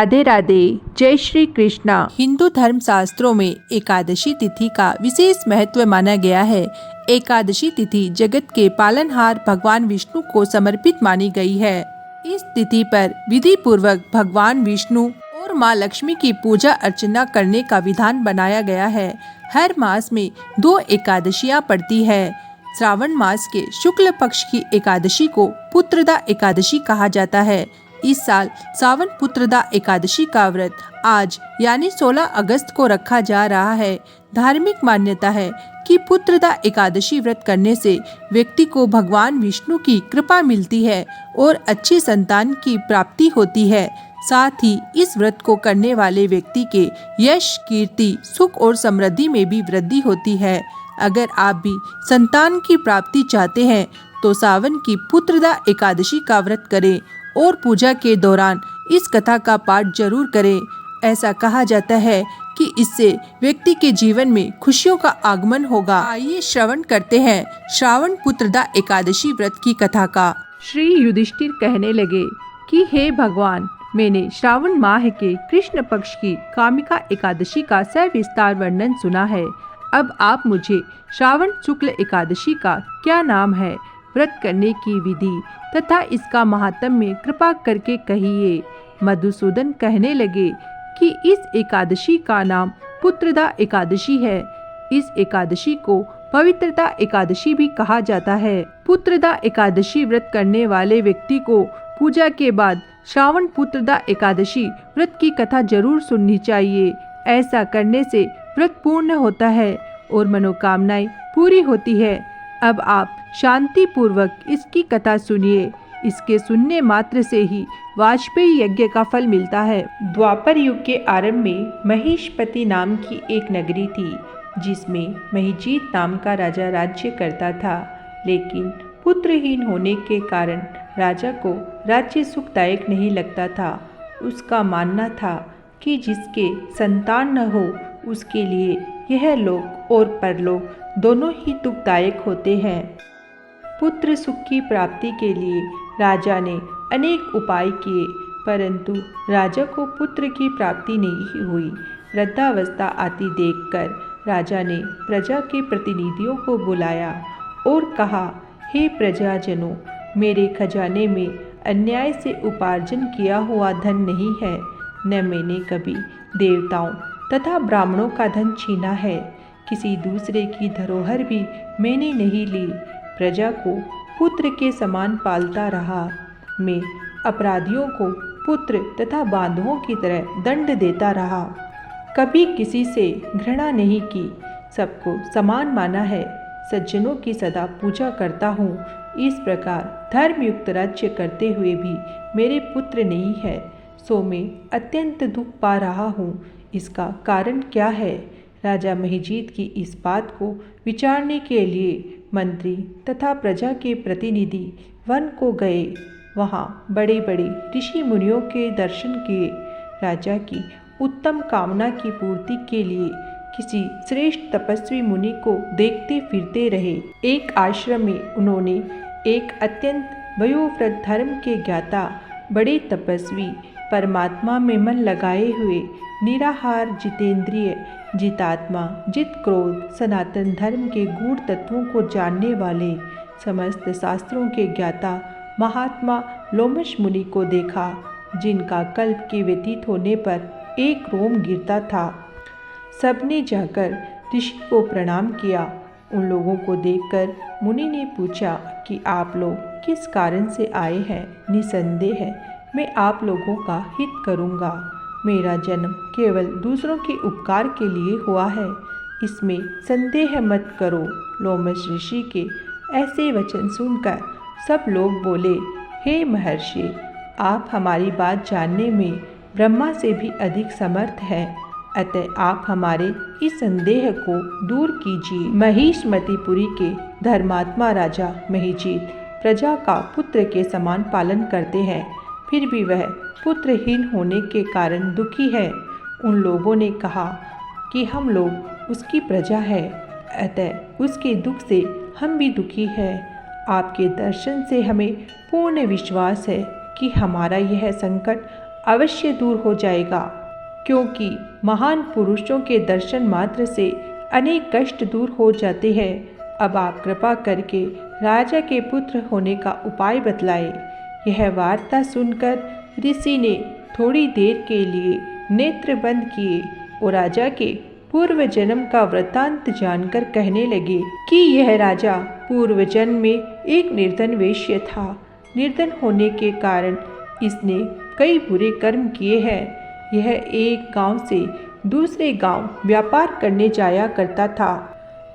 राधे राधे। जय श्री कृष्णा। हिंदू धर्म शास्त्रों में एकादशी तिथि का विशेष महत्व माना गया है। एकादशी तिथि जगत के पालनहार भगवान विष्णु को समर्पित मानी गई है। इस तिथि पर विधि पूर्वक भगवान विष्णु और माँ लक्ष्मी की पूजा अर्चना करने का विधान बनाया गया है। हर मास में 2 एकादशियाँ पड़ती है। श्रावण मास के शुक्ल पक्ष की एकादशी को पुत्रदा एकादशी कहा जाता है। इस साल सावन पुत्रदा एकादशी का व्रत आज यानी 16 अगस्त को रखा जा रहा है। धार्मिक मान्यता है कि पुत्रदा एकादशी व्रत करने से व्यक्ति को भगवान विष्णु की कृपा मिलती है और अच्छी संतान की प्राप्ति होती है। साथ ही इस व्रत को करने वाले व्यक्ति के यश, कीर्ति, सुख और समृद्धि में भी वृद्धि होती है। अगर आप भी संतान की प्राप्ति चाहते हैं तो सावन की पुत्रदा एकादशी का व्रत करें और पूजा के दौरान इस कथा का पाठ जरूर करें। ऐसा कहा जाता है कि इससे व्यक्ति के जीवन में खुशियों का आगमन होगा। आइए श्रवण करते हैं श्रावण पुत्रदा एकादशी व्रत की कथा का। श्री युधिष्ठिर कहने लगे कि हे भगवान, मैंने श्रावण माह के कृष्ण पक्ष की कामिका एकादशी का सविस्तार वर्णन सुना है। अब आप मुझे श्रावण शुक्ल एकादशी का क्या नाम है, व्रत करने की विधि तथा इसका महात्म्य कृपा करके कहिए। मधुसूदन कहने लगे कि इस एकादशी का नाम पुत्रदा एकादशी है। इस एकादशी को पवित्रता एकादशी भी कहा जाता है। पुत्रदा एकादशी व्रत करने वाले व्यक्ति को पूजा के बाद श्रावण पुत्रदा एकादशी व्रत की कथा जरूर सुननी चाहिए। ऐसा करने से व्रत पूर्ण होता है और मनोकामनाएं पूरी होती है। अब आप शांति पूर्वक इसकी कथा सुनिए। इसके सुनने मात्र से ही वाजपेयी यज्ञ का फल मिलता है। द्वापर युग के आरंभ में महिषपति नाम की एक नगरी थी, जिसमें महिजीत नाम का राजा राज्य करता था। लेकिन पुत्रहीन होने के कारण राजा को राज्य सुखदायक नहीं लगता था। उसका मानना था कि जिसके संतान न हो उसके लिए यह लोक और परलोक दोनों ही दुखदायक होते हैं। पुत्र सुख की प्राप्ति के लिए राजा ने अनेक उपाय किए, परंतु राजा को पुत्र की प्राप्ति नहीं हुई। वृद्धावस्था आती देखकर राजा ने प्रजा के प्रतिनिधियों को बुलाया और कहा, हे प्रजाजनों, मेरे खजाने में अन्याय से उपार्जन किया हुआ धन नहीं है। न मैंने कभी देवताओं तथा ब्राह्मणों का धन छीना है। किसी दूसरे की धरोहर भी मैंने नहीं ली। प्रजा को पुत्र के समान पालता रहा। मैं अपराधियों को पुत्र तथा बांधवों की तरह दंड देता रहा। कभी किसी से घृणा नहीं की, सबको समान माना है। सज्जनों की सदा पूजा करता हूँ। इस प्रकार धर्मयुक्त राज्य करते हुए भी मेरे पुत्र नहीं है, सो मैं अत्यंत दुख पा रहा हूँ। इसका कारण क्या है? राजा महिजीत की इस बात को विचारने के लिए मंत्री तथा प्रजा के प्रतिनिधि वन को गए। वहाँ बड़े बड़े ऋषि मुनियों के दर्शन किए। राजा की उत्तम कामना की पूर्ति के लिए किसी श्रेष्ठ तपस्वी मुनि को देखते फिरते रहे। एक आश्रम में उन्होंने एक अत्यंत वयोवृद्ध धर्म के ज्ञाता, बड़े तपस्वी, परमात्मा में मन लगाए हुए, निराहार, जितेंद्रिय, जितात्मा, जित क्रोध, सनातन धर्म के गूढ़ तत्वों को जानने वाले, समस्त शास्त्रों के ज्ञाता महात्मा लोमश मुनि को देखा, जिनका कल्प के व्यतीत होने पर एक रोम गिरता था। सबने जाकर ऋषि को प्रणाम किया। उन लोगों को देखकर मुनि ने पूछा कि आप लोग किस कारण से आए हैं? निसंदेह मैं आप लोगों का हित करूँगा। मेरा जन्म केवल दूसरों के उपकार के लिए हुआ है, इसमें संदेह मत करो। लोमश ऋषि के ऐसे वचन सुनकर सब लोग बोले, हे महर्षि, आप हमारी बात जानने में ब्रह्मा से भी अधिक समर्थ हैं, अतः आप हमारे इस संदेह को दूर कीजिए। महिषमतिपुरी के धर्मात्मा राजा महिजीत प्रजा का पुत्र के समान पालन करते हैं, फिर भी वह पुत्रहीन होने के कारण दुखी है। उन लोगों ने कहा कि हम लोग उसकी प्रजा है, अतः उसके दुख से हम भी दुखी हैं। आपके दर्शन से हमें पूर्ण विश्वास है कि हमारा यह संकट अवश्य दूर हो जाएगा, क्योंकि महान पुरुषों के दर्शन मात्र से अनेक कष्ट दूर हो जाते हैं। अब आप कृपा करके राजा के पुत्र होने का उपाय बतलाएं। यह वार्ता सुनकर ऋषि ने थोड़ी देर के लिए नेत्र बंद किए और राजा के पूर्व जन्म का वृत्तांत जानकर कहने लगे कि यह राजा पूर्व जन्म में एक निर्धन वेश्य था। निर्धन होने के कारण इसने कई बुरे कर्म किए हैं। यह एक गांव से दूसरे गांव व्यापार करने जाया करता था।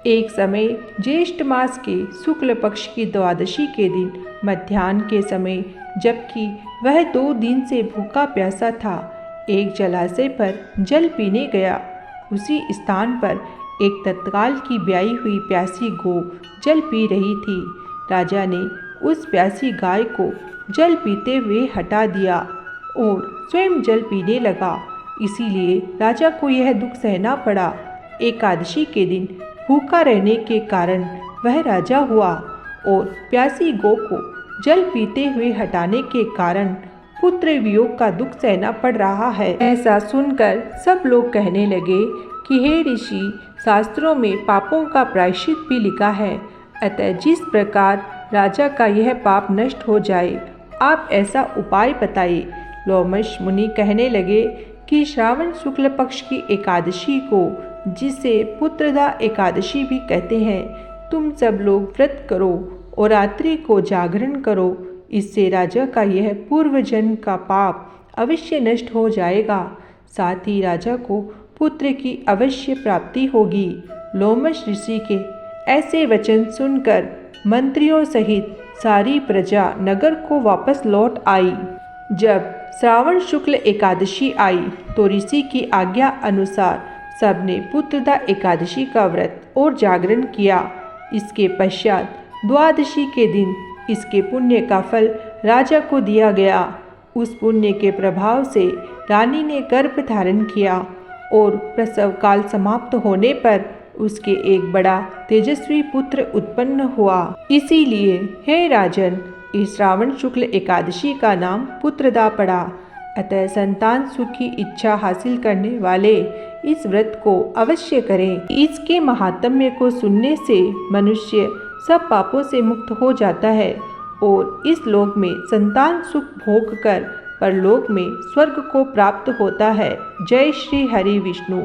एक समय ज्येष्ठ मास के शुक्ल पक्ष की द्वादशी के दिन मध्याह्न के समय, जबकि वह 2 दिन से भूखा प्यासा था, एक जलाशय पर जल पीने गया। उसी स्थान पर एक तत्काल की ब्याई हुई प्यासी गौ जल पी रही थी। राजा ने उस प्यासी गाय को जल पीते हुए हटा दिया और स्वयं जल पीने लगा। इसीलिए राजा को यह दुख सहना पड़ा। एकादशी के दिन भूखा रहने के कारण वह राजा हुआ और प्यासी गौ को जल पीते हुए हटाने के कारण पुत्र वियोग का दुख सहना पड़ रहा है। ऐसा सुनकर सब लोग कहने लगे कि हे ऋषि, शास्त्रों में पापों का प्रायश्चित भी लिखा है, अतः जिस प्रकार राजा का यह पाप नष्ट हो जाए, आप ऐसा उपाय बताइए। लोमश मुनि कहने लगे कि श्रावण शुक्ल पक्ष की एकादशी को, जिसे पुत्रदा एकादशी भी कहते हैं, तुम सब लोग व्रत करो और रात्रि को जागरण करो। इससे राजा का यह पूर्व जन्म का पाप अवश्य नष्ट हो जाएगा, साथ ही राजा को पुत्र की अवश्य प्राप्ति होगी। लोमश ऋषि के ऐसे वचन सुनकर मंत्रियों सहित सारी प्रजा नगर को वापस लौट आई। जब श्रावण शुक्ल एकादशी आई तो ऋषि की आज्ञा अनुसार सबने पुत्रदा एकादशी का व्रत और जागरण किया। इसके पश्चात द्वादशी के दिन इसके पुण्य का फल राजा को दिया गया। उस पुण्य के प्रभाव से रानी ने गर्भ धारण किया और प्रसव काल समाप्त होने पर उसके एक बड़ा तेजस्वी पुत्र उत्पन्न हुआ। इसीलिए हे राजन, इस श्रावण शुक्ल एकादशी का नाम पुत्रदा पड़ा। अतः संतान सुख की इच्छा हासिल करने वाले इस व्रत को अवश्य करें। इसके महात्म्य को सुनने से मनुष्य सब पापों से मुक्त हो जाता है और इस लोक में संतान सुख भोग कर परलोक में स्वर्ग को प्राप्त होता है। जय श्री हरि विष्णु।